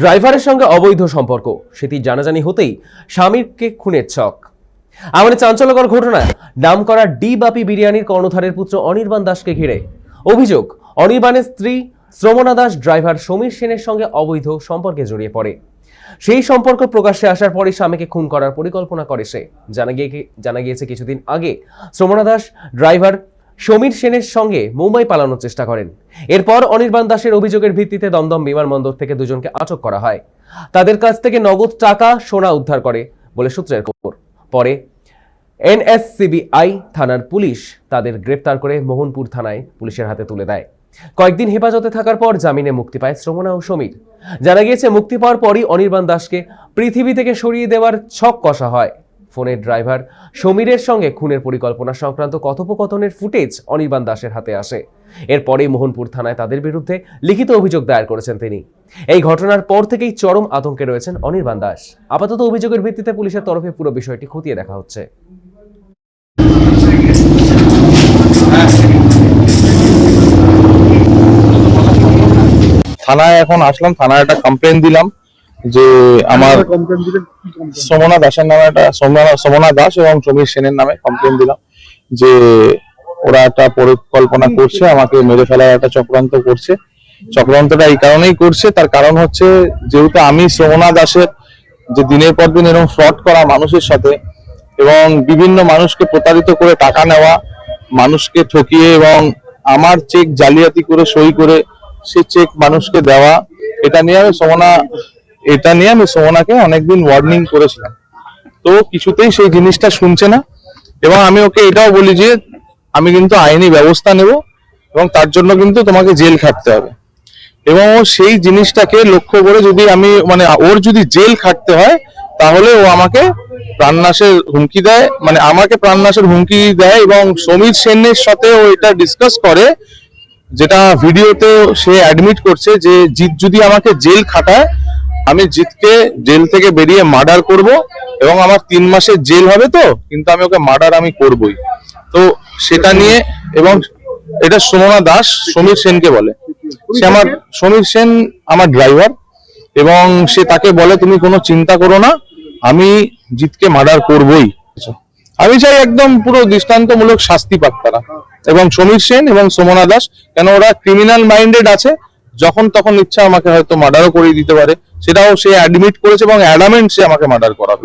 ড্রাইভারের সঙ্গে অবৈধ সম্পর্ক, সেটি জানাজানি হতেই স্বামীকে খুনের ছক। আমাদের চাঞ্চল্যকর ঘটনা নামকরা ডি বাপি বিরিয়ানির কর্ণধারের পুত্র অনির্বাণ দাসকে ঘিরে। অভিযোগ, অনির্বাণের স্ত্রী শ্রমণা দাস ড্রাইভার সমীর সেনের সঙ্গে অবৈধ সম্পর্কে জড়িয়ে পড়ে। সেই সম্পর্ক প্রকাশ্যে আসার পরই স্বামীকে খুন করার পরিকল্পনা করে সে। জানা গিয়েছে কিছুদিন আগে শ্রমণা দাস ড্রাইভার সমীর সেনের সঙ্গে মুম্বাই পালানোর চেষ্টা করেন। এরপর অনির্বাণ দাসের অভিযোগের ভিত্তিতে দমদম বিমানবন্দর থেকে দুজনকে আটক করা হয়। তাদের কাছ থেকে নগদ টাকা, সোনা উদ্ধার করে বলে সূত্রের খবর। পরে এনএসসিবিআই থানার পুলিশ তাদের গ্রেপ্তার করে মোহনপুর থানায় পুলিশের হাতে তুলে দেয়। কয়েকদিন হেফাজতে থাকার পর জামিনে মুক্তি পায় শ্রমণা ও সমীর। জানা গিয়েছে মুক্তি পাওয়ার পরই অনির্বাণ দাসকে পৃথিবী থেকে সরিয়ে দেওয়ার ছক কষা হয়। ফোনের ড্রাইভার সমীরের সঙ্গে খুনের পরিকল্পনা সংক্রান্ত কথোপকথনের ফুটেজ অনির্বাণ দাসের হাতে আসে। এরপরেই মোহনপুর থানায় তাদের বিরুদ্ধে লিখিত অভিযোগ দায়ের করেছেন তিনি। এই ঘটনার পর থেকেই চরম আতঙ্কে রয়েছেন অনির্বাণ দাস। আপাতত অভিযোগের ভিত্তিতে পুলিশের তরফে পুরো বিষয়টি খতিয়ে দেখা হচ্ছে। থানায় এখন আসলাম, থানায় একটা কমপ্লেন দিলাম যে আমার শ্রমণা দাসের নামে একটা শ্রমণা দাস এবং সমীর সেনের নামে কমপ্লেন দিলাম যে ওরা একটা পরিকল্পনা করছে, আমাকে মেরে ফেলার একটা চক্রান্ত করছে। চক্রান্তটা এই কারণেই করছে, তার কারণ হচ্ছে যেহেতু আমি শ্রমণা দাসের যে দিনের পর দিন এরকম ফ্রড করা মানুষের সাথে এবং বিভিন্ন মানুষকে প্রতারিত করে টাকা নেওয়া, মানুষকে ঠকিয়ে এবং আমার চেক জালিয়াতি করে সই করে সে চেক মানুষকে দেওয়া, এটা নিয়ে আমি শ্রমণাকে অনেকদিন ওয়ার্নিং করেছিলাম। তো কিছুতেই সেই জিনিসটা শুনছে না এবং আমি ওকে এটাও বলি যে আমি কিন্তু আইনি ব্যবস্থা নেব এবং তার জন্য কিন্তু তোমাকে জেল খাটতে হবে। এবং ও সেই জিনিসটাকে লক্ষ্য করে যদি আমি ওর যদি জেল খাটতে হয় তাহলে ও আমাকে প্রাণনাশের হুমকি দেয়, আমাকে প্রাণনাশের হুমকি দেয় এবং সমীর সেনের সাথে ও এটা ডিসকাস করে, যেটা ভিডিওতে সে অ্যাডমিট করছে যে জিৎ যদি আমাকে জেল খাটায় আমি জিৎকে জেল থেকে বেরিয়ে মার্ডার করব এবং আমার 3 মাসের জেল হবে, তো কিন্তু আমি ওকে মার্ডার আমি করবই। তো সেটা নিয়ে, এবং এটা শ্রমণা দাস সমীর সেনকে বলে, সমীর সেন আমার ড্রাইভার এবং সে তাকে বলে তুমি কোনো চিন্তা করো না, আমি জিৎকে মার্ডার করবই। আমি চাই একদম পুরো দৃষ্টান্তমূলক শাস্তি পাক তারা, এবং সমীর সেন এবং শ্রমণা দাস, কেন ওরা ক্রিমিনাল মাইন্ডেড আছে, যখন তখন ইচ্ছা আমাকে হয়তো মার্ডারও করে দিতে পারে, সেটাও সে অ্যাডমিট করেছে এবং অ্যাডামেন্ট সে আমাকে মার্ডার করাবে।